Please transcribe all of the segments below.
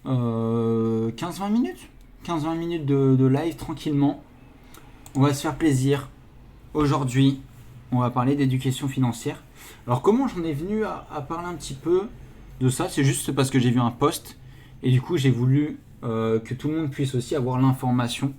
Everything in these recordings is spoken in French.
15-20 minutes. 15-20 minutes de live tranquillement. On va se faire plaisir. Aujourd'hui, on va parler d'éducation financière. Alors comment j'en ai venu à parler un petit peu de ça? C'est juste parce que j'ai vu un post et du coup j'ai voulu que tout le monde puisse aussi avoir l'information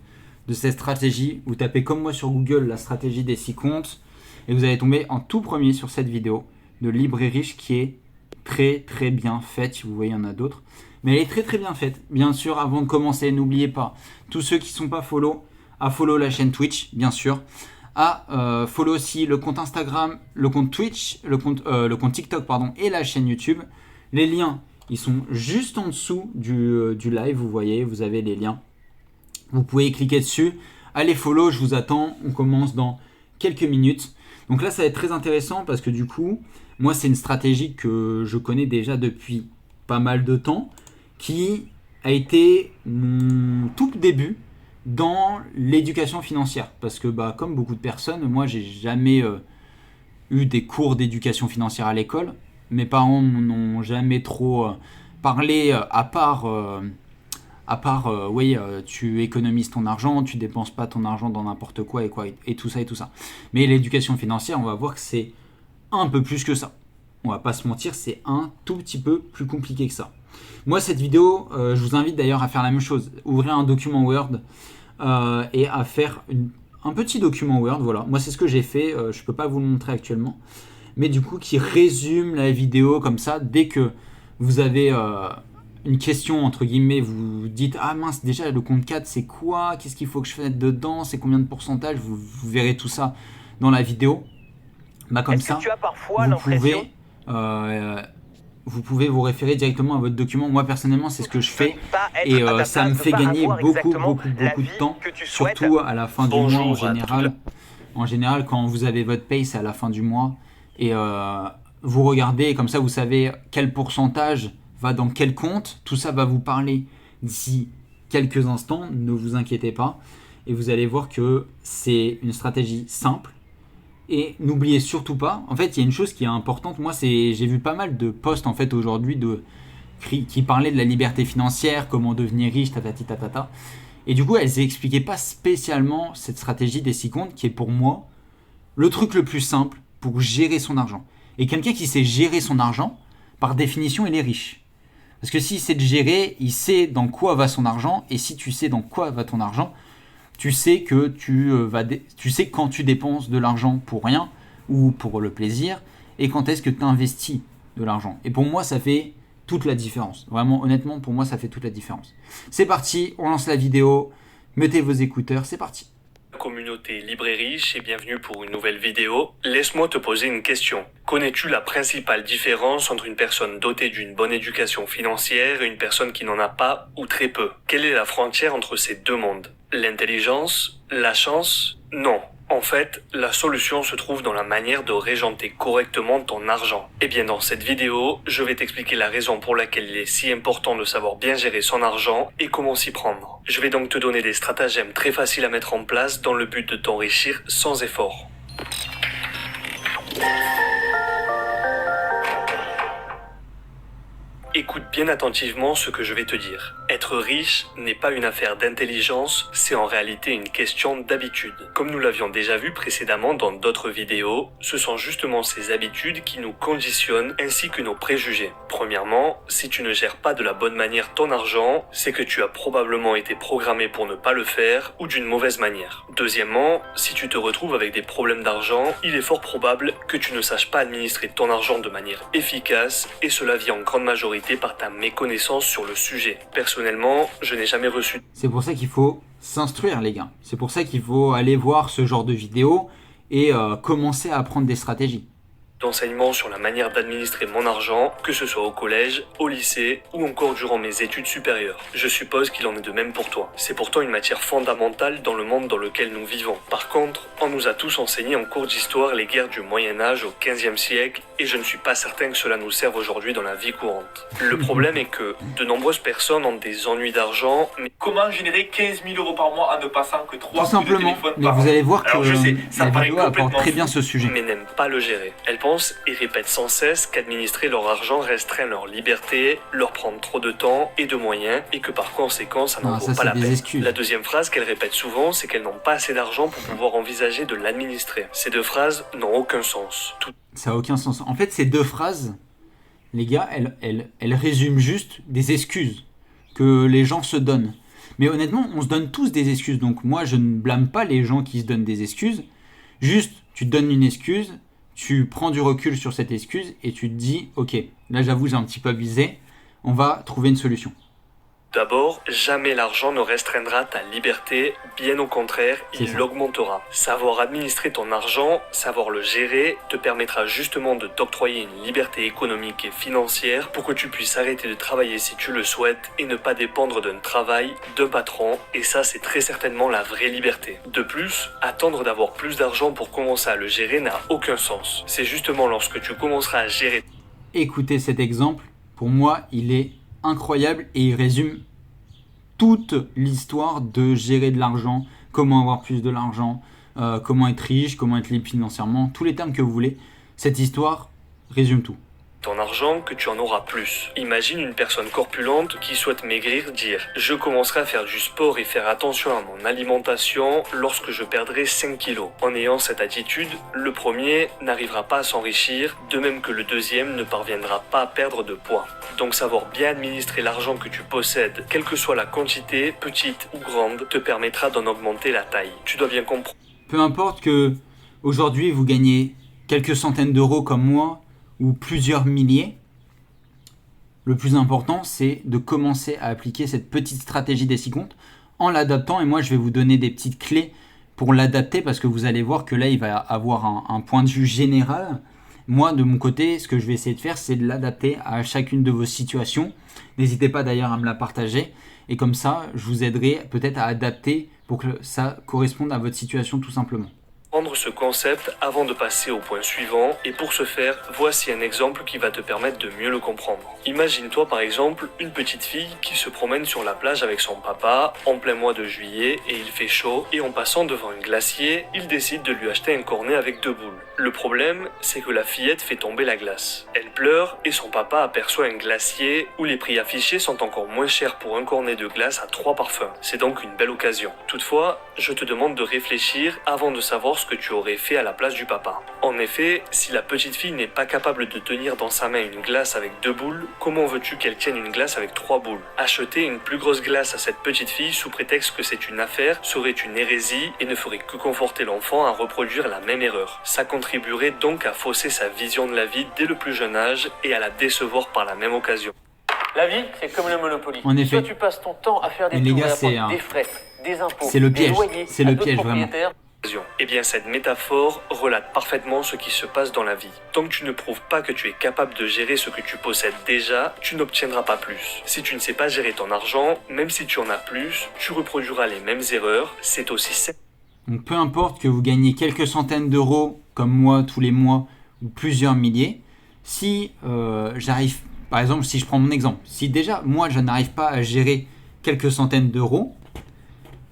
de cette stratégie. Vous tapez comme moi sur Google la stratégie des 6 comptes et vous allez tomber en tout premier sur cette vidéo de Libre et Riche qui est très très bien faite. Si vous voyez, il y en a d'autres. Mais elle est très très bien faite. Bien sûr, avant de commencer, n'oubliez pas, tous ceux qui ne sont pas follow, à follow la chaîne Twitch, bien sûr. À follow aussi le compte Instagram, le compte Twitch, le compte TikTok pardon, et la chaîne YouTube. Les liens, ils sont juste en dessous du live, vous voyez, vous avez les liens. Vous pouvez cliquer dessus. Allez follow, je vous attends. On commence dans quelques minutes. Donc là, ça va être très intéressant parce que du coup, moi, c'est une stratégie que je connais déjà depuis pas mal de temps, qui a été mon tout début dans l'éducation financière. Parce que comme beaucoup de personnes, moi, j'ai jamais eu des cours d'éducation financière à l'école. Mes parents n'ont jamais trop parlé, à part, oui, tu économises ton argent, tu dépenses pas ton argent dans n'importe quoi et tout ça et tout ça. Mais l'éducation financière, on va voir que c'est un peu plus que ça. On va pas se mentir, c'est un tout petit peu plus compliqué que ça. Moi, cette vidéo, je vous invite d'ailleurs à faire la même chose. Ouvrir un document Word et à faire un petit document Word. Voilà, moi c'est ce que j'ai fait. Je peux pas vous le montrer actuellement, mais du coup qui résume la vidéo comme ça. Dès que vous avez une question entre guillemets, vous dites ah mince, déjà le compte 4 c'est quoi, qu'est-ce qu'il faut que je fasse dedans, c'est combien de pourcentage, vous verrez tout ça dans la vidéo. Comme Est-ce que ça, tu as parfois vous l'impression pouvez, euh, vous pouvez vous référer directement à votre document. Moi personnellement, c'est ce que je de fais ne pas et être à ta ça me place, de ne fait pas gagner avoir beaucoup, exactement beaucoup, la beaucoup de vie temps, que tu souhaites? surtout à la fin du mois en Bonjour à toute la... général. En général, quand vous avez votre paye, c'est à la fin du mois et vous regardez et comme ça, vous savez quel pourcentage va dans quel compte. Tout ça va vous parler d'ici quelques instants. Ne vous inquiétez pas et vous allez voir que c'est une stratégie simple. Et n'oubliez surtout pas, en fait, il y a une chose qui est importante. Moi, j'ai vu pas mal de posts en fait aujourd'hui qui parlaient de la liberté financière, comment devenir riche, tatati tatata. Et du coup, elles n'expliquaient pas spécialement cette stratégie des 6 comptes qui est pour moi le truc le plus simple pour gérer son argent. Et quelqu'un qui sait gérer son argent, par définition, il est riche. Parce que s'il sait de gérer, il sait dans quoi va son argent. Et si tu sais dans quoi va ton argent, tu sais que tu sais quand tu dépenses de l'argent pour rien ou pour le plaisir et quand est-ce que tu investis de l'argent. Et pour moi, ça fait toute la différence. Vraiment, honnêtement, pour moi, ça fait toute la différence. C'est parti, on lance la vidéo. Mettez vos écouteurs, c'est parti. Communauté libre et riche et bienvenue pour une nouvelle vidéo. Laisse-moi te poser une question. Connais-tu la principale différence entre une personne dotée d'une bonne éducation financière et une personne qui n'en a pas ou très peu? Quelle est la frontière entre ces deux mondes? L'intelligence? La chance? Non. En fait, la solution se trouve dans la manière de régenter correctement ton argent. Et bien dans cette vidéo, je vais t'expliquer la raison pour laquelle il est si important de savoir bien gérer son argent et comment s'y prendre. Je vais donc te donner des stratagèmes très faciles à mettre en place dans le but de t'enrichir sans effort. Écoute bien attentivement ce que je vais te dire. Être riche n'est pas une affaire d'intelligence, c'est en réalité une question d'habitude. Comme nous l'avions déjà vu précédemment dans d'autres vidéos, ce sont justement ces habitudes qui nous conditionnent ainsi que nos préjugés. Premièrement, si tu ne gères pas de la bonne manière ton argent, c'est que tu as probablement été programmé pour ne pas le faire ou d'une mauvaise manière. Deuxièmement, si tu te retrouves avec des problèmes d'argent, il est fort probable que tu ne saches pas administrer ton argent de manière efficace et cela vient en grande majorité par ta méconnaissance sur le sujet. Personnellement, je n'ai jamais reçu... C'est pour ça qu'il faut s'instruire, les gars. C'est pour ça qu'il faut aller voir ce genre de vidéos et commencer à apprendre des stratégies. d'enseignements sur la manière d'administrer mon argent, que ce soit au collège, au lycée ou encore durant mes études supérieures. Je suppose qu'il en est de même pour toi. C'est pourtant une matière fondamentale dans le monde dans lequel nous vivons. Par contre, on nous a tous enseigné en cours d'histoire les guerres du Moyen-Âge au XVe siècle et je ne suis pas certain que cela nous serve aujourd'hui dans la vie courante. Le problème est que de nombreuses personnes ont des ennuis d'argent, mais comment générer 15 000 euros par mois en ne passant que 3 Tout coups de simplement. téléphone Mais par vous an. allez voir que Alors je sais, ça la paraît vidéo apporte complètement très bien fou. ce sujet. mais n'aiment pas le gérer. Elles pensent et répètent sans cesse qu'administrer leur argent restreint leur liberté, leur prend trop de temps et de moyens, et que par conséquent ça n'en Non, vaut ça pas la c'est des peine. excuses. La deuxième phrase qu'elles répètent souvent, c'est qu'elles n'ont pas assez d'argent pour pouvoir envisager de l'administrer. Ces deux phrases n'ont aucun sens. Tout Ça n'a aucun sens. En fait, ces deux phrases, les gars, elles résument juste des excuses que les gens se donnent. Mais honnêtement, on se donne tous des excuses. Donc moi, je ne blâme pas les gens qui se donnent des excuses. Juste, tu te donnes une excuse, tu prends du recul sur cette excuse et tu te dis, ok, là j'avoue, j'ai un petit peu abusé, on va trouver une solution. D'abord, jamais l'argent ne restreindra ta liberté, bien au contraire, C'est il ça. l'augmentera. Savoir administrer ton argent, savoir le gérer, te permettra justement de t'octroyer une liberté économique et financière pour que tu puisses arrêter de travailler si tu le souhaites et ne pas dépendre d'un travail, d'un patron, et ça c'est très certainement la vraie liberté. De plus, attendre d'avoir plus d'argent pour commencer à le gérer n'a aucun sens. C'est justement lorsque tu commenceras à gérer Écoutez cet exemple, pour moi, il est incroyable et il résume toute l'histoire de gérer de l'argent, comment avoir plus de l'argent, comment être riche, comment être libre financièrement, tous les termes que vous voulez. Cette histoire résume tout. ton argent que tu en auras plus. Imagine une personne corpulente qui souhaite maigrir dire « Je commencerai à faire du sport et faire attention à mon alimentation lorsque je perdrai 5 kilos ». En ayant cette attitude, le premier n'arrivera pas à s'enrichir, de même que le deuxième ne parviendra pas à perdre de poids. Donc savoir bien administrer l'argent que tu possèdes, quelle que soit la quantité, petite ou grande, te permettra d'en augmenter la taille. Tu dois bien comprendre. Peu importe que aujourd'hui vous gagnez quelques centaines d'euros comme moi, ou plusieurs milliers, le plus important, c'est de commencer à appliquer cette petite stratégie des 6 comptes en l'adaptant. Et moi, je vais vous donner des petites clés pour l'adapter parce que vous allez voir que là, il va avoir un point de vue général. Moi, de mon côté, ce que je vais essayer de faire, c'est de l'adapter à chacune de vos situations. N'hésitez pas d'ailleurs à me la partager. Et comme ça, je vous aiderai peut-être à adapter pour que ça corresponde à votre situation tout simplement. Prendre ce concept avant de passer au point suivant, et pour ce faire, voici un exemple qui va te permettre de mieux le comprendre. Imagine-toi par exemple une petite fille qui se promène sur la plage avec son papa en plein mois de juillet et il fait chaud, et en passant devant un glacier, il décide de lui acheter un cornet avec 2 boules. Le problème, c'est que la fillette fait tomber la glace. Elle pleure et son papa aperçoit un glacier où les prix affichés sont encore moins chers pour un cornet de glace à 3 parfums. C'est donc une belle occasion. Toutefois, je te demande de réfléchir avant de savoir ce que tu aurais fait à la place du papa. En effet, si la petite fille n'est pas capable de tenir dans sa main une glace avec 2 boules, comment veux-tu qu'elle tienne une glace avec 3 boules? Acheter une plus grosse glace à cette petite fille sous prétexte que c'est une affaire serait une hérésie et ne ferait que conforter l'enfant à reproduire la même erreur. Ça contribuerait donc à fausser sa vision de la vie dès le plus jeune âge et à la décevoir par la même occasion. La vie, c'est comme le Monopoly. En effet. Soit tu passes ton temps à faire des Mais les tours gars, et à c'est prendre des frais, des impôts, c'est le des piège. loyers C'est à le d'autres piège, vraiment. propriétaires. Eh bien, cette métaphore relate parfaitement ce qui se passe dans la vie. Tant que tu ne prouves pas que tu es capable de gérer ce que tu possèdes déjà, tu n'obtiendras pas plus. Si tu ne sais pas gérer ton argent, même si tu en as plus, tu reproduiras les mêmes erreurs. C'est aussi simple. Donc peu importe que vous gagnez quelques centaines d'euros comme moi tous les mois ou plusieurs milliers, si j'arrive, par exemple, si je prends mon exemple, si déjà moi je n'arrive pas à gérer quelques centaines d'euros,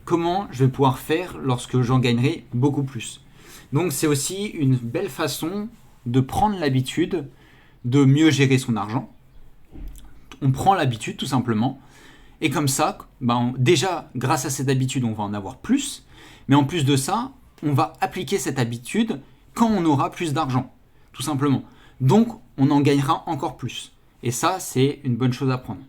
comment je vais pouvoir faire lorsque j'en gagnerai beaucoup plus? Donc c'est aussi une belle façon de prendre l'habitude de mieux gérer son argent. On prend l'habitude tout simplement. Et comme ça, déjà grâce à cette habitude, on va en avoir plus. Mais en plus de ça, on va appliquer cette habitude quand on aura plus d'argent. Tout simplement. Donc on en gagnera encore plus. Et ça, c'est une bonne chose à prendre.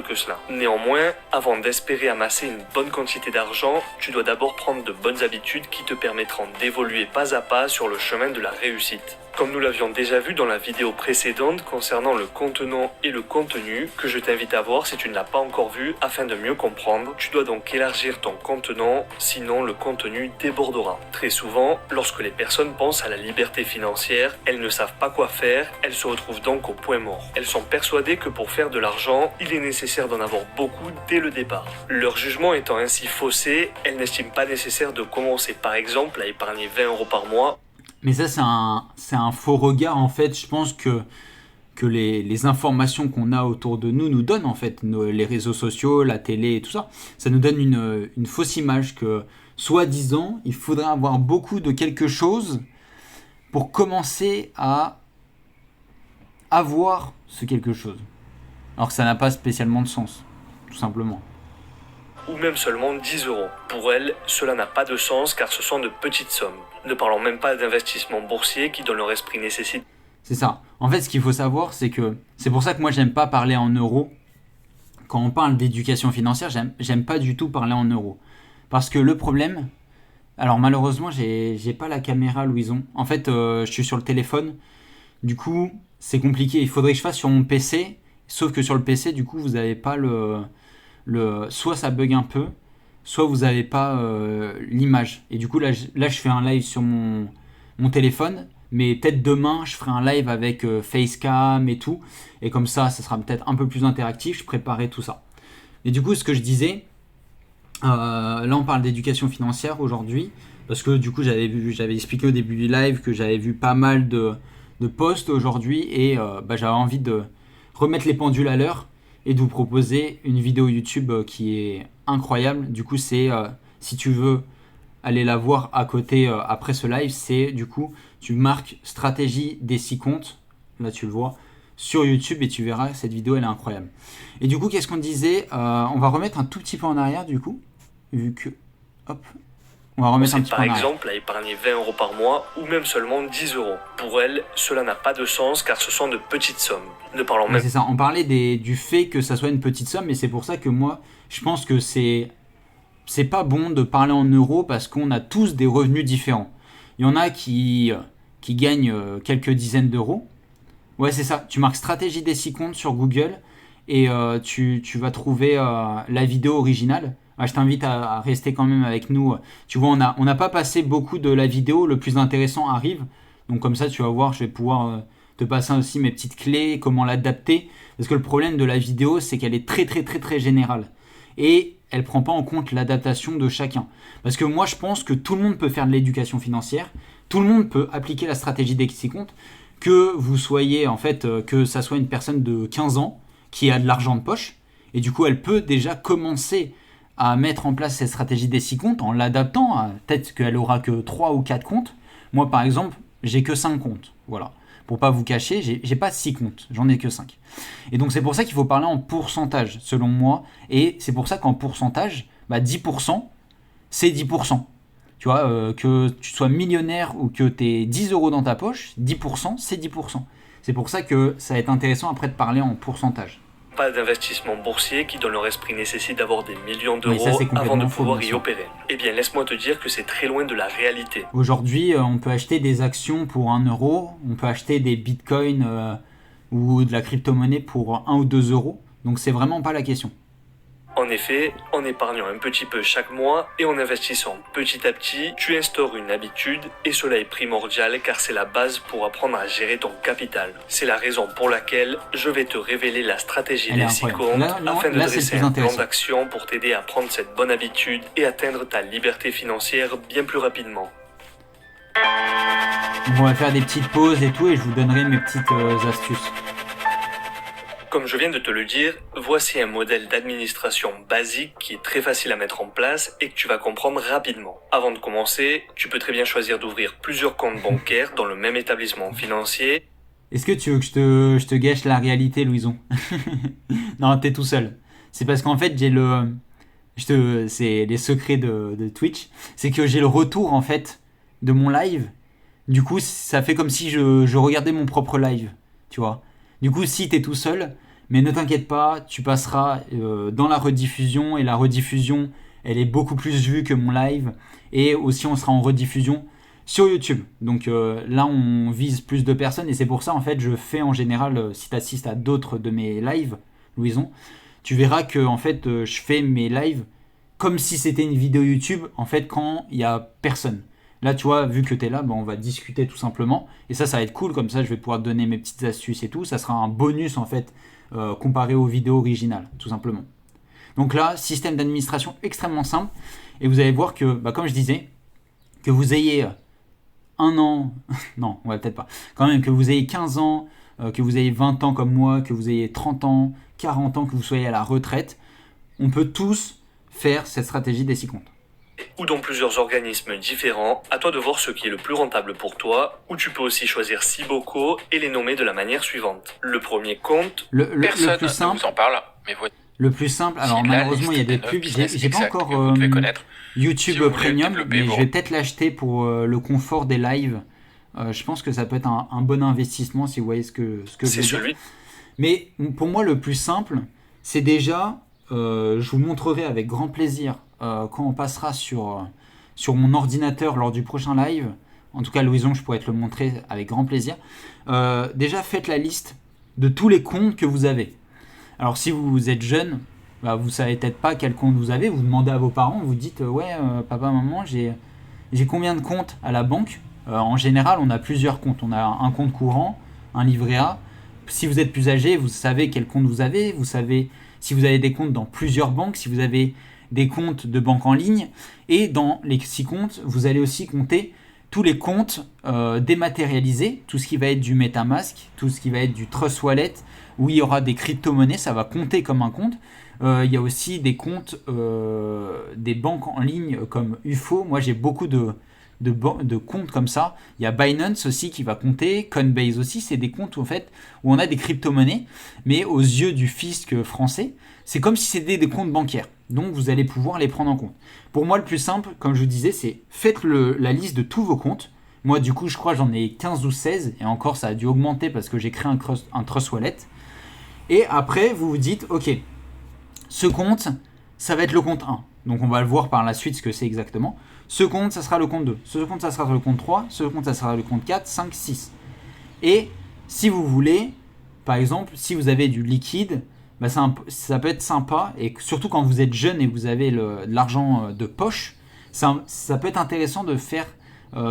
Que cela. Néanmoins, avant d'espérer amasser une bonne quantité d'argent, tu dois d'abord prendre de bonnes habitudes qui te permettront d'évoluer pas à pas sur le chemin de la réussite. Comme nous l'avions déjà vu dans la vidéo précédente concernant le contenant et le contenu, que je t'invite à voir si tu ne l'as pas encore vu afin de mieux comprendre, tu dois donc élargir ton contenant, sinon le contenu débordera. Très souvent, lorsque les personnes pensent à la liberté financière, elles ne savent pas quoi faire, elles se retrouvent donc au point mort. Elles sont persuadées que pour faire de l'argent, il est nécessaire d'en avoir beaucoup dès le départ. Leur jugement étant ainsi faussé, elles n'estiment pas nécessaire de commencer par exemple à épargner 20 € par mois. Mais ça, c'est un faux regard, en fait. Je pense que les informations qu'on a autour de nous donnent, en fait, les réseaux sociaux, la télé et tout ça. Ça nous donne une fausse image que, soi-disant, il faudrait avoir beaucoup de quelque chose pour commencer à avoir ce quelque chose. Alors que ça n'a pas spécialement de sens, tout simplement. Ou même seulement 10 euros. Pour elle, cela n'a pas de sens car ce sont de petites sommes. Ne parlons même pas d'investissements boursiers qui dans leur esprit nécessitent. C'est ça. En fait, ce qu'il faut savoir, c'est que c'est pour ça que moi, j'aime pas parler en euros. Quand on parle d'éducation financière, j'aime pas du tout parler en euros. Parce que le problème... Alors malheureusement, j'ai pas la caméra, Louison. En fait, je suis sur le téléphone. Du coup, c'est compliqué. Il faudrait que je fasse sur mon PC. Sauf que sur le PC, du coup, vous n'avez pas soit ça bug un peu, soit vous n'avez pas l'image. Et du coup, là, je fais un live sur mon téléphone. Mais peut-être demain, je ferai un live avec Facecam et tout. Et comme ça sera peut-être un peu plus interactif. Je préparais tout ça. Et du coup, ce que je disais... là on parle d'éducation financière aujourd'hui parce que du coup j'avais expliqué au début du live que j'avais vu pas mal de posts aujourd'hui et j'avais envie de remettre les pendules à l'heure et de vous proposer une vidéo YouTube qui est incroyable. Du coup c'est si tu veux aller la voir à côté après ce live, c'est du coup tu marques stratégie des 6 comptes, là tu le vois sur YouTube et tu verras, cette vidéo elle est incroyable. Et du coup, qu'est-ce qu'on disait on va remettre un tout petit peu en arrière du coup, vu que... Hop, on va remettre un petit peu en arrière. Par exemple à épargner 20 euros par mois ou même seulement 10 euros. Pour elle, cela n'a pas de sens car ce sont de petites sommes. Ne parlons même... C'est ça, on parlait du fait que ça soit une petite somme et c'est pour ça que moi, je pense que c'est pas bon de parler en euros parce qu'on a tous des revenus différents. Il y en a qui gagnent quelques dizaines d'euros. Ouais, c'est ça. Tu marques stratégie des 6 comptes sur Google et tu vas trouver la vidéo originale. Je t'invite à rester quand même avec nous. Tu vois, on n'a pas passé beaucoup de la vidéo. Le plus intéressant arrive. Donc comme ça, tu vas voir, je vais pouvoir te passer aussi mes petites clés, comment l'adapter. Parce que le problème de la vidéo, c'est qu'elle est très très très très générale. Et elle ne prend pas en compte l'adaptation de chacun. Parce que moi, je pense que tout le monde peut faire de l'éducation financière. Tout le monde peut appliquer la stratégie des 6 comptes. Que vous soyez, en fait, que ça soit une personne de 15 ans qui a de l'argent de poche, et du coup, elle peut déjà commencer à mettre en place cette stratégie des 6 comptes en l'adaptant. Peut-être qu'elle aura que 3 ou 4 comptes. Moi, par exemple, j'ai que 5 comptes. Voilà. Pour pas vous cacher, j'ai pas 6 comptes, j'en ai que 5. Et donc, c'est pour ça qu'il faut parler en pourcentage, selon moi. Et c'est pour ça qu'en pourcentage, 10%, c'est 10%. Tu vois, que tu sois millionnaire ou que tu aies 10 euros dans ta poche, 10%, c'est 10%. C'est pour ça que ça va être intéressant après de parler en pourcentage. Pas d'investissement boursier qui dans leur esprit nécessite d'avoir des millions d'euros ça, avant de faux, pouvoir y opérer. Eh bien, laisse-moi te dire que c'est très loin de la réalité. Aujourd'hui, on peut acheter des actions pour 1 euro, on peut acheter des bitcoins ou de la crypto-monnaie pour 1 ou 2 euros. Donc c'est vraiment pas la question. En effet, en épargnant un petit peu chaque mois et en investissant petit à petit, tu instaures une habitude et cela est primordial car c'est la base pour apprendre à gérer ton capital. C'est la raison pour laquelle je vais te révéler la stratégie des 6 comptes afin de dresser un plan d'action pour t'aider à prendre cette bonne habitude et atteindre ta liberté financière bien plus rapidement. On va faire des petites pauses et tout et je vous donnerai mes petites astuces. Comme je viens de te le dire, voici un modèle d'administration basique qui est très facile à mettre en place et que tu vas comprendre rapidement. Avant de commencer, tu peux très bien choisir d'ouvrir plusieurs comptes bancaires dans le même établissement financier. Est-ce que tu veux que je te gâche la réalité, Louison? Non, t'es tout seul. C'est parce qu'en fait, c'est les secrets de Twitch. C'est que j'ai le retour, en fait, de mon live. Du coup, ça fait comme si je regardais mon propre live, tu vois. Du coup, si t'es tout seul, mais ne t'inquiète pas, tu passeras dans la rediffusion et la rediffusion, elle est beaucoup plus vue que mon live et aussi on sera en rediffusion sur YouTube. Donc là, on vise plus de personnes et c'est pour ça en fait, je fais en général, si t'assistes à d'autres de mes lives, Louison, tu verras que en fait, je fais mes lives comme si c'était une vidéo YouTube en fait quand il y a personne. Là, tu vois, vu que tu es là, on va discuter tout simplement. Et ça va être cool. Comme ça, je vais pouvoir te donner mes petites astuces et tout. Ça sera un bonus, en fait, comparé aux vidéos originales, tout simplement. Donc là, système d'administration extrêmement simple. Et vous allez voir que, comme je disais, que vous ayez 1 an, non, ouais, peut-être pas, quand même que vous ayez 15 ans, que vous ayez 20 ans comme moi, que vous ayez 30 ans, 40 ans, que vous soyez à la retraite, on peut tous faire cette stratégie des 6 comptes. Ou dans plusieurs organismes différents, à toi de voir ce qui est le plus rentable pour toi, ou tu peux aussi choisir 6 bocaux et les nommer de la manière suivante. Le premier compte, Le Personne plus ne simple, vous en parle, mais voici le plus simple, alors la malheureusement il y a liste des des 9 pubs, j'ai business pas exacts encore que vous devez connaître. YouTube Si vous voulez Premium, développer mais je vos- vais peut-être l'acheter pour le confort des lives. Je pense que ça peut être un bon investissement si vous voyez ce que je c'est veux dire. celui Mais pour moi, le plus simple, c'est déjà, je vous montrerai avec grand plaisir quand on passera sur mon ordinateur lors du prochain live. En tout cas, Louison, je pourrais te le montrer avec grand plaisir. Déjà, faites la liste de tous les comptes que vous avez. Alors, si vous êtes jeune, bah, vous savez peut-être pas quel compte vous avez. Vous demandez à vos parents, vous dites ouais, papa, maman, j'ai combien de comptes à la banque. En général, on a plusieurs comptes. On a un compte courant, un livret A. Si vous êtes plus âgé, vous savez quel compte vous avez. Vous savez si vous avez des comptes dans plusieurs banques, si vous avez des comptes de banque en ligne. Et dans les 6 comptes, vous allez aussi compter tous les comptes dématérialisés, tout ce qui va être du MetaMask, tout ce qui va être du Trust Wallet, où il y aura des crypto-monnaies, ça va compter comme un compte. Il y a aussi des comptes, des banques en ligne comme UFO. Moi, j'ai beaucoup de comptes comme ça. Il y a Binance aussi qui va compter, Coinbase aussi. C'est des comptes où, en fait, où on a des crypto-monnaies, mais aux yeux du fisc français, c'est comme si c'était des comptes bancaires. Donc, vous allez pouvoir les prendre en compte. Pour moi, le plus simple, comme je vous disais, c'est faites la liste de tous vos comptes. Moi, du coup, je crois j'en ai 15 ou 16. Et encore, ça a dû augmenter parce que j'ai créé un Trust Wallet. Et après, vous vous dites, ok, ce compte, ça va être le compte 1. Donc, on va le voir par la suite ce que c'est exactement. Ce compte, ça sera le compte 2. Ce compte, ça sera le compte 3. Ce compte, ça sera le compte 4, 5, 6. Et si vous voulez, par exemple, si vous avez du liquide, bah ça peut être sympa. Et surtout quand vous êtes jeune et vous avez de l'argent de poche, ça peut être intéressant de faire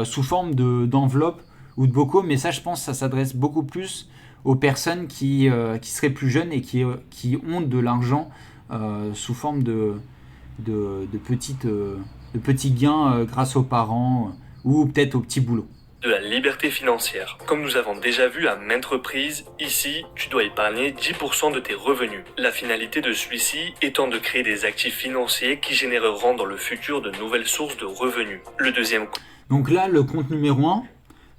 sous forme d'enveloppe ou de bocaux. Mais ça, je pense, ça s'adresse beaucoup plus aux personnes qui seraient plus jeunes et qui ont de l'argent sous forme de petits gains grâce aux parents ou peut-être au petit boulot. de la liberté financière. Comme nous avons déjà vu à maintes reprises, ici, tu dois épargner 10% de tes revenus. La finalité de celui-ci étant de créer des actifs financiers qui généreront dans le futur de nouvelles sources de revenus. Le deuxième Donc là, le compte numéro 1,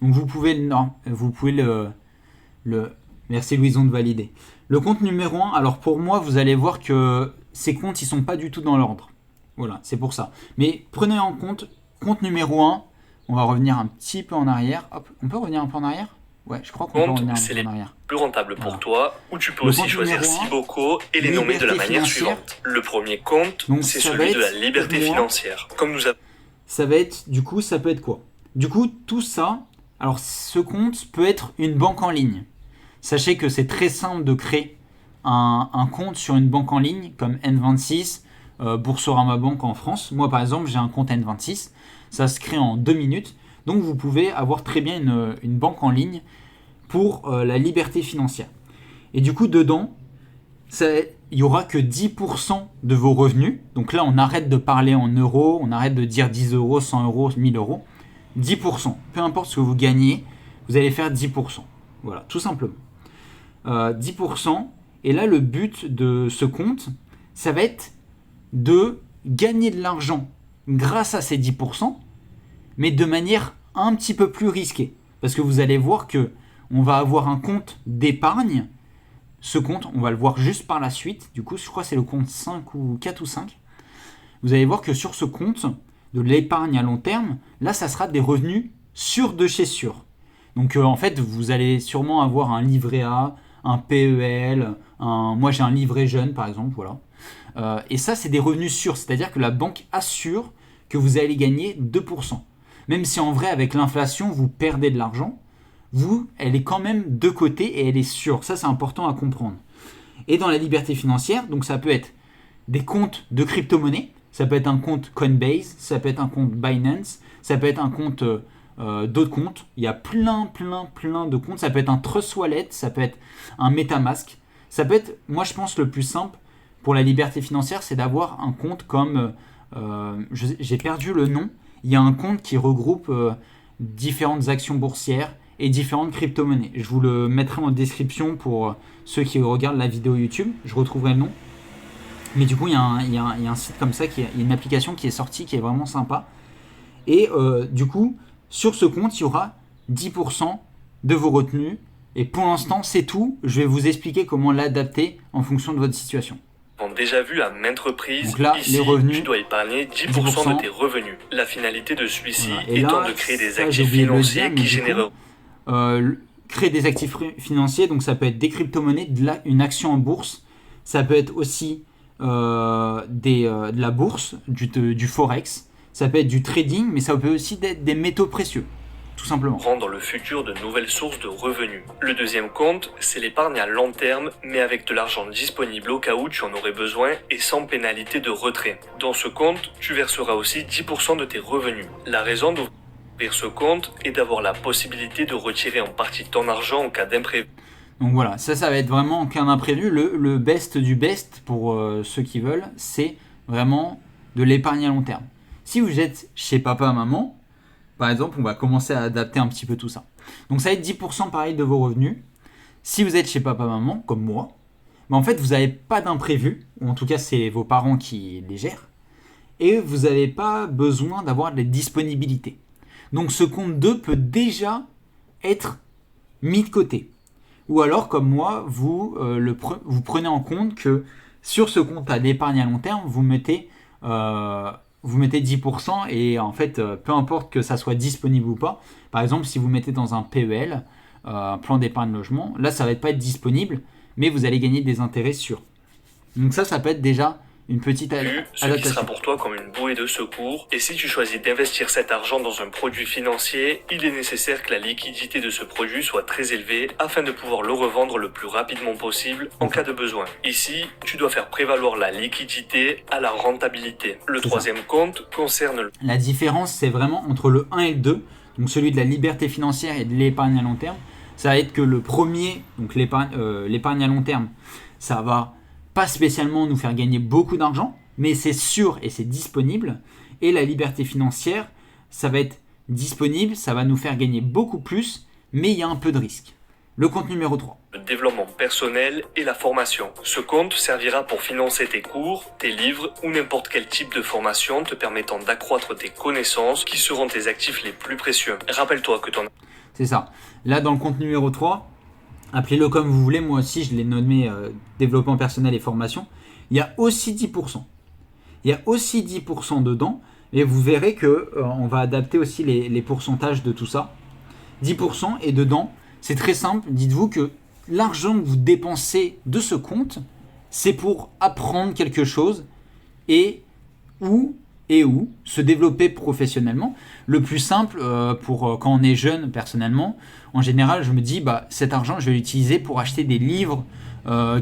donc vous pouvez le merci Louison de valider. Le compte numéro 1, alors pour moi, vous allez voir que ces comptes, ils sont pas du tout dans l'ordre. Voilà, c'est pour ça. Mais prenez en compte, compte numéro 1, on va revenir un petit peu en arrière. Hop, on peut revenir un peu en arrière ? Ouais, je crois qu'on peut revenir un c'est peu les en arrière. plus rentables pour Voilà. toi, ou tu peux Le aussi compte choisir numéro 6 un, bocaux et les nommer de la liberté manière financière. suivante. Le premier compte, Donc, c'est ça celui va de la être, liberté pour moi, financière. Comme nous avons Ça va être, du coup, ça peut être quoi ? Du coup, tout ça, alors ce compte peut être une banque en ligne. Sachez que c'est très simple de créer un compte sur une banque en ligne comme N26, Boursorama Banque en France. Moi, par exemple, j'ai un compte N26. Ça se crée en 2 minutes. Donc, vous pouvez avoir très bien une banque en ligne pour la liberté financière. Et du coup, dedans, il n'y aura que 10% de vos revenus. Donc là, on arrête de parler en euros, on arrête de dire 10 euros, 100 euros, 1000 euros. 10%. Peu importe ce que vous gagnez, vous allez faire 10%. Voilà, tout simplement. 10%. Et là, le but de ce compte, ça va être de gagner de l'argent grâce à ces 10%, mais de manière un petit peu plus risquée. Parce que vous allez voir que on va avoir un compte d'épargne. Ce compte, on va le voir juste par la suite. Du coup, je crois que c'est le compte 5 ou 4 ou 5. Vous allez voir que sur ce compte de l'épargne à long terme, là, ça sera des revenus sûrs de chez sûr. Donc, en fait, vous allez sûrement avoir un livret A, un PEL, moi j'ai un livret jeune, par exemple, voilà. Et ça, c'est des revenus sûrs. C'est-à-dire que la banque assure que vous allez gagner 2%. Même si en vrai, avec l'inflation, vous perdez de l'argent, elle est quand même de côté et elle est sûre. Ça, c'est important à comprendre. Et dans la liberté financière, donc ça peut être des comptes de crypto-monnaie, ça peut être un compte Coinbase, ça peut être un compte Binance, ça peut être un compte d'autres comptes. Il y a plein de comptes. Ça peut être un Trust Wallet, ça peut être un MetaMask. Ça peut être, moi je pense le plus simple pour la liberté financière, c'est d'avoir un compte comme, j'ai perdu le nom, il y a un compte qui regroupe différentes actions boursières et différentes crypto-monnaies. Je vous le mettrai en description pour ceux qui regardent la vidéo YouTube. Je retrouverai le nom. Mais du coup, il y a un site comme ça, il y a une application qui est sortie, qui est vraiment sympa. Et du coup, sur ce compte, il y aura 10% de vos retenues. Et pour l'instant, c'est tout. Je vais vous expliquer comment l'adapter en fonction de votre situation. On a déjà vu à maintes reprises, Donc là, ici, les revenus, tu dois épargner 10% de tes revenus. La finalité de celui-ci voilà. Et étant là, de créer des ça, j'ai actifs oublié de le financiers dire, mais qui du coup, génèrent... créer des actifs financiers, donc ça peut être des crypto-monnaies, une action en bourse, ça peut être aussi de la bourse, du forex, ça peut être du trading, mais ça peut aussi être des métaux précieux, tout simplement. Dans le futur de nouvelles sources de revenus. Le deuxième compte, c'est l'épargne à long terme, mais avec de l'argent disponible au cas où tu en aurais besoin et sans pénalité de retrait. Dans ce compte, tu verseras aussi 10% de tes revenus. La raison d'ouvrir ce compte est d'avoir la possibilité de retirer en partie ton argent en cas d'imprévu. Donc voilà, ça va être vraiment en cas d'imprévu. Le best du best pour ceux qui veulent, c'est vraiment de l'épargne à long terme. Si vous êtes chez papa, maman, par exemple, on va commencer à adapter un petit peu tout ça. Donc ça va être 10% pareil de vos revenus. Si vous êtes chez papa, maman, comme moi, en fait, vous n'avez pas d'imprévu, ou en tout cas, c'est vos parents qui les gèrent, et vous n'avez pas besoin d'avoir de la disponibilité. Donc ce compte 2 peut déjà être mis de côté. Ou alors, comme moi, vous prenez en compte que sur ce compte d'épargne à long terme, vous mettez 10% et en fait, peu importe que ça soit disponible ou pas. Par exemple, si vous mettez dans un PEL, un plan d'épargne logement, là, ça ne va pas être disponible, mais vous allez gagner des intérêts sûrs. Donc ça peut être déjà une petite Ce qui sera pour toi comme une bouée de secours, et si tu choisis d'investir cet argent dans un produit financier, il est nécessaire que la liquidité de ce produit soit très élevée afin de pouvoir le revendre le plus rapidement possible en cas de besoin. Ici, tu dois faire prévaloir la liquidité à la rentabilité. Le troisième compte concerne... La différence, c'est vraiment entre le 1 et le 2, donc celui de la liberté financière et de l'épargne à long terme. Ça va être que le premier, donc l'épargne à long terme, ça va pas spécialement nous faire gagner beaucoup d'argent, mais c'est sûr et c'est disponible. Et la liberté financière, ça va être disponible, ça va nous faire gagner beaucoup plus, mais il y a un peu de risque. Le compte numéro 3. Le développement personnel et la formation. Ce compte servira pour financer tes cours, tes livres ou n'importe quel type de formation te permettant d'accroître tes connaissances qui seront tes actifs les plus précieux. Rappelle-toi que ton... C'est ça. Là, dans le compte numéro 3, appelez-le comme vous voulez, moi aussi je l'ai nommé développement personnel et formation. Il y a aussi 10%. Il y a aussi 10% dedans, et vous verrez que on va adapter aussi les pourcentages de tout ça. 10% et dedans, c'est très simple. Dites-vous que l'argent que vous dépensez de ce compte, c'est pour apprendre quelque chose et où se développer professionnellement. Le plus simple pour quand on est jeune personnellement, en général je me dis cet argent je vais l'utiliser pour acheter des livres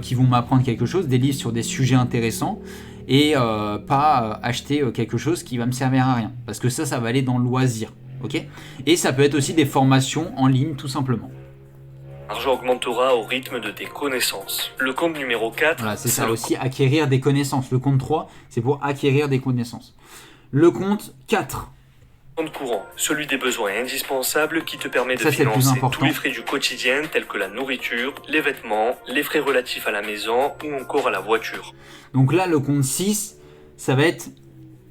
qui vont m'apprendre quelque chose, des livres sur des sujets intéressants et pas acheter quelque chose qui va me servir à rien, parce que ça va aller dans le loisir, ok. Et ça peut être aussi des formations en ligne tout simplement. L'argent augmentera au rythme de tes connaissances. Le compte numéro 4, voilà, c'est ça aussi, acquérir des connaissances. Le compte 3, c'est pour acquérir des connaissances. Le compte 4. Compte courant, celui des besoins indispensables qui te permet de financer tous les frais du quotidien tels que la nourriture, les vêtements, les frais relatifs à la maison ou encore à la voiture. Donc là, le compte 6, ça va être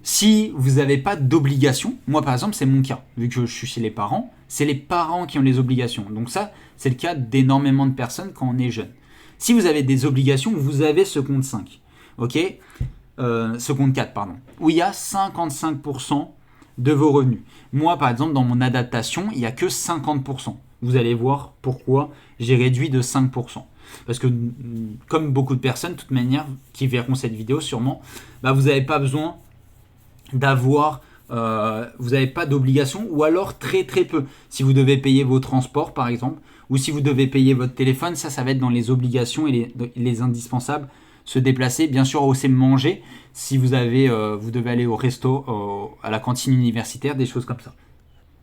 si vous n'avez pas d'obligation. Moi, par exemple, c'est mon cas. Vu que je suis chez les parents, c'est les parents qui ont les obligations. Donc ça, c'est le cas d'énormément de personnes quand on est jeune. Si vous avez des obligations, vous avez ce compte 5. Ok, ce compte 4, pardon. Où il y a 55% de vos revenus. Moi, par exemple, dans mon adaptation, il n'y a que 50%. Vous allez voir pourquoi j'ai réduit de 5%. Parce que, comme beaucoup de personnes, de toute manière, qui verront cette vidéo sûrement, vous n'avez pas besoin d'avoir... vous n'avez pas d'obligation, ou alors très très peu. Si vous devez payer vos transports, par exemple, ou si vous devez payer votre téléphone, ça va être dans les obligations et les indispensables. Se déplacer, bien sûr aussi manger si vous devez aller au resto, à la cantine universitaire, des choses comme ça.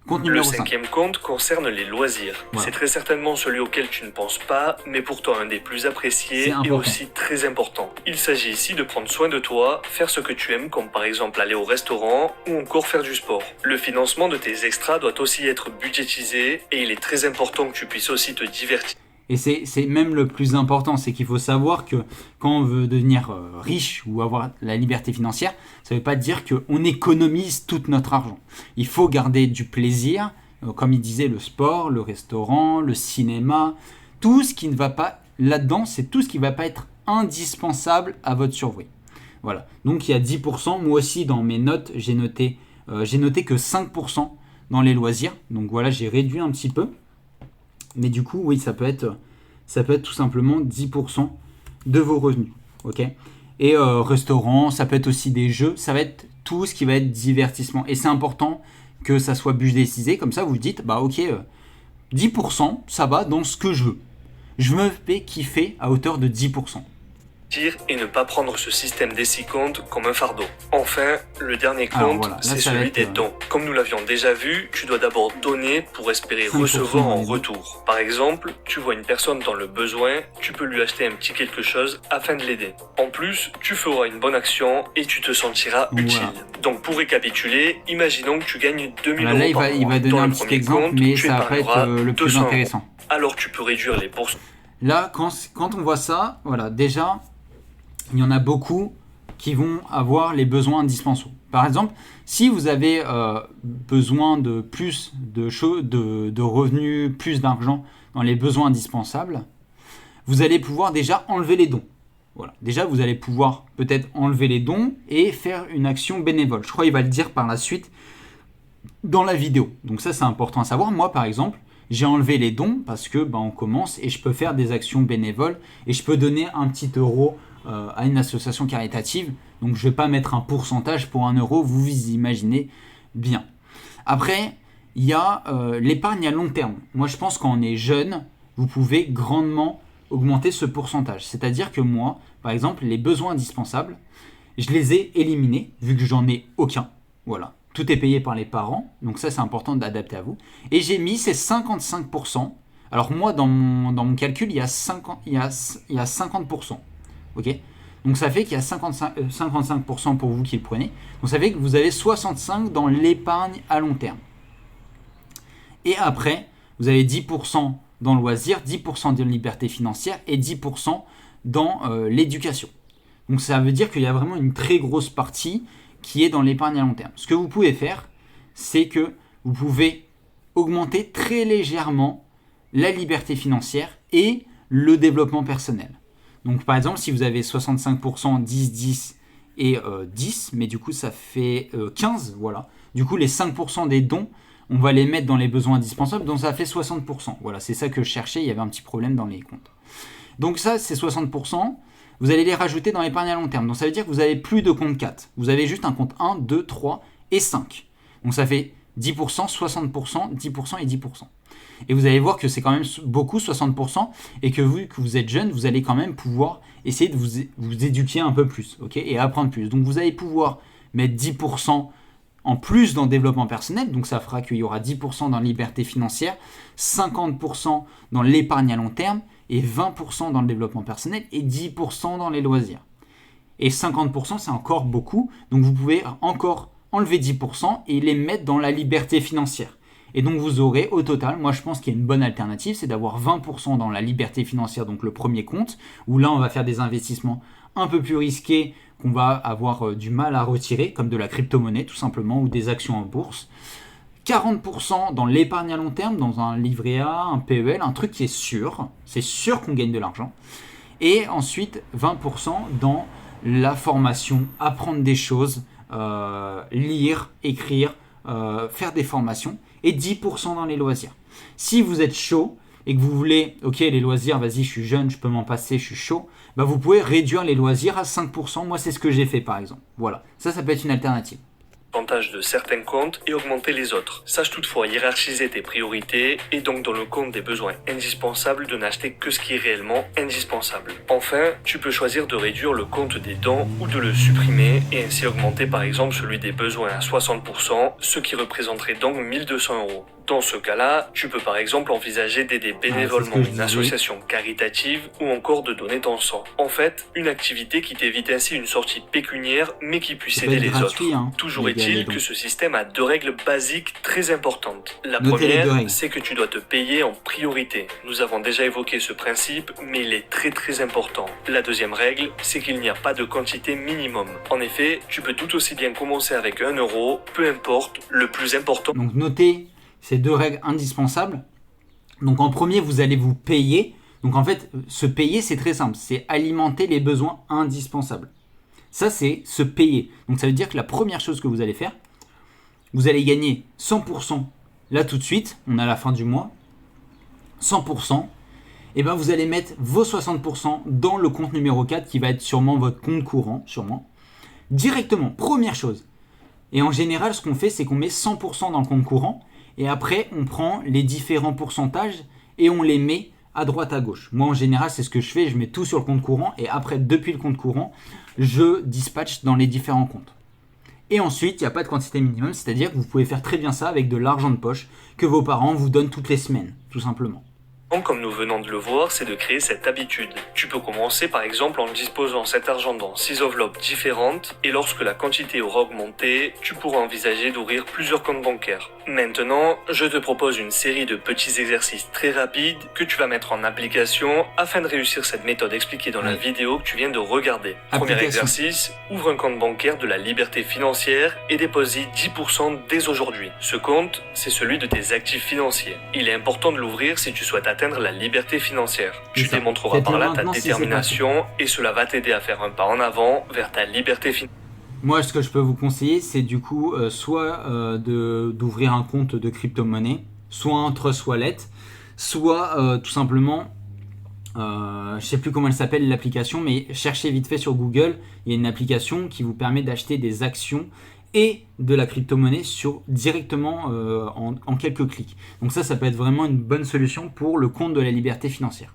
Compte Le numéro 5. cinquième compte concerne les loisirs. Voilà. C'est très certainement celui auquel tu ne penses pas, mais pourtant un des plus appréciés C'est et important. aussi très important. Il s'agit ici de prendre soin de toi, faire ce que tu aimes, comme par exemple aller au restaurant ou encore faire du sport. Le financement de tes extras doit aussi être budgétisé et il est très important que tu puisses aussi te divertir. Et c'est même le plus important, c'est qu'il faut savoir que quand on veut devenir riche ou avoir la liberté financière, ça ne veut pas dire qu'on économise tout notre argent. Il faut garder du plaisir, comme il disait, le sport, le restaurant, le cinéma, tout ce qui ne va pas là-dedans, c'est tout ce qui ne va pas être indispensable à votre survie. Voilà, donc il y a 10%, moi aussi dans mes notes, j'ai noté que 5% dans les loisirs, donc voilà, j'ai réduit un petit peu. Mais du coup, oui, ça peut être tout simplement 10% de vos revenus. Ok. Et restaurant, ça peut être aussi des jeux, ça va être tout ce qui va être divertissement. Et c'est important que ça soit budgétisé, comme ça vous dites, bah ok, 10%, ça va dans ce que je veux. Je me fais kiffer à hauteur de 10%. Et ne pas prendre ce système des 6 comptes comme un fardeau. Enfin, le dernier compte, voilà, là, c'est ça va celui être, des dons. Comme nous l'avions déjà vu, tu dois d'abord donner pour espérer 5% recevoir en dans les dons. retour. Par exemple, tu vois une personne dans le besoin, tu peux lui acheter un petit quelque chose afin de l'aider. En plus, tu feras une bonne action et tu te sentiras Voilà. utile. Donc pour récapituler, imaginons que tu gagnes 2000 Voilà, là, euros par il mois. va donner Dans un le petit premier exemple, compte, mais tu ça va pas être épargneras le plus 200 euros. intéressant. Alors tu peux réduire les bourses. Là, quand on voit ça, voilà, déjà, il y en a beaucoup qui vont avoir les besoins indispensables. Par exemple, si vous avez besoin de plus de revenus, plus d'argent dans les besoins indispensables, vous allez pouvoir déjà enlever les dons. Voilà. Déjà, vous allez pouvoir peut-être enlever les dons et faire une action bénévole. Je crois qu'il va le dire par la suite dans la vidéo. Donc ça, c'est important à savoir. Moi, par exemple, j'ai enlevé les dons parce que on commence et je peux faire des actions bénévoles et je peux donner un petit euro à une association caritative. Donc je ne vais pas mettre un pourcentage pour 1 euro, vous vous imaginez bien. Après, il y a l'épargne à long terme. Moi, je pense quand on est jeune, vous pouvez grandement augmenter ce pourcentage. C'est-à-dire que moi, par exemple, les besoins indispensables, je les ai éliminés vu que j'en ai aucun. Voilà. Tout est payé par les parents, donc ça c'est important d'adapter à vous. Et j'ai mis ces 55%. Alors moi dans mon calcul il y a 50%. Ok. Donc ça fait qu'il y a 55% pour vous qui le prenez. Donc ça fait que vous avez 65% dans l'épargne à long terme. Et après vous avez 10% dans le loisir, 10% de liberté financière et 10% dans l'éducation. Donc ça veut dire qu'il y a vraiment une très grosse partie qui est dans l'épargne à long terme. Ce que vous pouvez faire, c'est que vous pouvez augmenter très légèrement la liberté financière et le développement personnel. Donc par exemple, si vous avez 65%, 10, 10 et 10, mais du coup ça fait 15, voilà. Du coup les 5% des dons, on va les mettre dans les besoins indispensables, donc ça fait 60%. Voilà, c'est ça que je cherchais, il y avait un petit problème dans les comptes. Donc ça, c'est 60%. Vous allez les rajouter dans l'épargne à long terme. Donc ça veut dire que vous n'avez plus de compte 4. Vous avez juste un compte 1, 2, 3 et 5. Donc ça fait 10%, 60%, 10% et 10%. Et vous allez voir que c'est quand même beaucoup, 60%, et que vu que vous êtes jeune, vous allez quand même pouvoir essayer de vous éduquer un peu plus, ok, et apprendre plus. Donc vous allez pouvoir mettre 10% en plus dans le développement personnel, donc ça fera qu'il y aura 10% dans la liberté financière, 50% dans l'épargne à long terme, et 20% dans le développement personnel, et 10% dans les loisirs. Et 50%, c'est encore beaucoup, donc vous pouvez encore enlever 10% et les mettre dans la liberté financière. Et donc vous aurez au total, moi je pense qu'il y a une bonne alternative, c'est d'avoir 20% dans la liberté financière, donc le premier compte, où là on va faire des investissements un peu plus risqués qu'on va avoir du mal à retirer, comme de la crypto-monnaie tout simplement, ou des actions en bourse. 40% dans l'épargne à long terme, dans un livret A, un PEL, un truc qui est sûr, c'est sûr qu'on gagne de l'argent. Et ensuite 20% dans la formation, apprendre des choses, lire, écrire, faire des formations, et 10% dans les loisirs. Si vous êtes chaud et que vous voulez, ok, les loisirs, vas-y, je suis jeune, je peux m'en passer, je suis chaud, bah vous pouvez réduire les loisirs à 5%. Moi, c'est ce que j'ai fait par exemple. Voilà, ça peut être une alternative. pourcentage de certains comptes et augmenter les autres. Sache toutefois hiérarchiser tes priorités et donc dans le compte des besoins indispensables de n'acheter que ce qui est réellement indispensable. Enfin, tu peux choisir de réduire le compte des dons ou de le supprimer et ainsi augmenter par exemple celui des besoins à 60%, ce qui représenterait donc 1200 €. Dans ce cas-là, tu peux par exemple envisager d'aider bénévolement une association caritative ou encore de donner ton sang. En fait, une activité qui t'évite ainsi une sortie pécuniaire mais qui puisse aider les autres. Toujours est-il que ce système a 2 règles basiques très importantes. La première, c'est que tu dois te payer en priorité. Nous avons déjà évoqué ce principe, mais il est très important. La deuxième règle, c'est qu'il n'y a pas de quantité minimum. En effet, tu peux tout aussi bien commencer avec 1 €, peu importe, le plus important. Donc notez ces 2 règles indispensables. Donc en premier, vous allez vous payer. Donc en fait, se payer, c'est très simple. C'est alimenter les besoins indispensables. Ça, c'est se payer. Donc ça veut dire que la première chose que vous allez faire, vous allez gagner 100% là tout de suite. On est à la fin du mois. 100%. Et bien vous allez mettre vos 60% dans le compte numéro 4 qui va être sûrement votre compte courant. Sûrement. Directement. Première chose. Et en général, ce qu'on fait, c'est qu'on met 100% dans le compte courant. Et après, on prend les différents pourcentages et on les met à droite à gauche. Moi, en général, c'est ce que je fais. Je mets tout sur le compte courant et après, depuis le compte courant, je dispatche dans les différents comptes. Et ensuite, il n'y a pas de quantité minimum, c'est-à-dire que vous pouvez faire très bien ça avec de l'argent de poche que vos parents vous donnent toutes les semaines, tout simplement. Comme nous venons de le voir, c'est de créer cette habitude. Tu peux commencer par exemple en disposant cet argent dans 6 enveloppes différentes et lorsque la quantité aura augmenté, tu pourras envisager d'ouvrir plusieurs comptes bancaires. Maintenant, je te propose une série de petits exercices très rapides que tu vas mettre en application afin de réussir cette méthode expliquée dans la vidéo que tu viens de regarder. Premier exercice, ouvre un compte bancaire de la liberté financière et dépose-y 10% dès aujourd'hui. Ce compte, c'est celui de tes actifs financiers. Il est important de l'ouvrir si tu souhaites atteindre la liberté financière. Tu démontreras par là ta détermination et cela va t'aider à faire un pas en avant vers ta liberté financière. Moi, ce que je peux vous conseiller, c'est du coup soit d'ouvrir un compte de crypto-monnaie, soit un Trust Wallet, soit tout simplement, je sais plus comment elle s'appelle l'application, mais cherchez vite fait sur Google, il y a une application qui vous permet d'acheter des actions et de la crypto-monnaie directement en quelques clics. Donc ça peut être vraiment une bonne solution pour le compte de la liberté financière.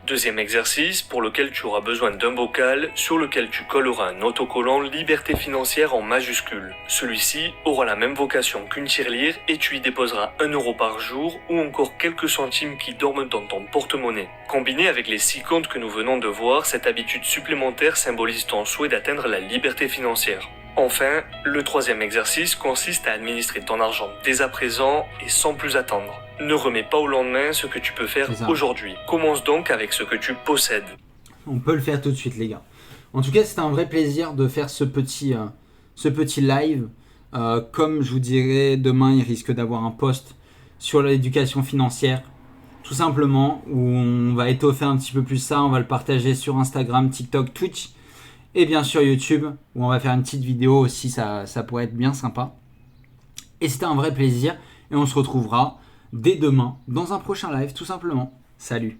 Deuxième exercice pour lequel tu auras besoin d'un bocal sur lequel tu colleras un autocollant Liberté financière en majuscule. Celui-ci aura la même vocation qu'une tirelire et tu y déposeras 1 € par jour ou encore quelques centimes qui dorment dans ton porte-monnaie. Combiné avec les 6 comptes que nous venons de voir, cette habitude supplémentaire symbolise ton souhait d'atteindre la liberté financière. Enfin, le troisième exercice consiste à administrer ton argent dès à présent et sans plus attendre. Ne remets pas au lendemain ce que tu peux faire aujourd'hui. Commence donc avec ce que tu possèdes. On peut le faire tout de suite, les gars. En tout cas, c'était un vrai plaisir de faire ce petit live. Comme je vous dirai, demain, il risque d'avoir un post sur l'éducation financière. Tout simplement, où on va étoffer un petit peu plus ça. On va le partager sur Instagram, TikTok, Twitch. Et bien sûr YouTube, où on va faire une petite vidéo aussi, ça pourrait être bien sympa. Et c'était un vrai plaisir. Et on se retrouvera dès demain dans un prochain live, tout simplement. Salut!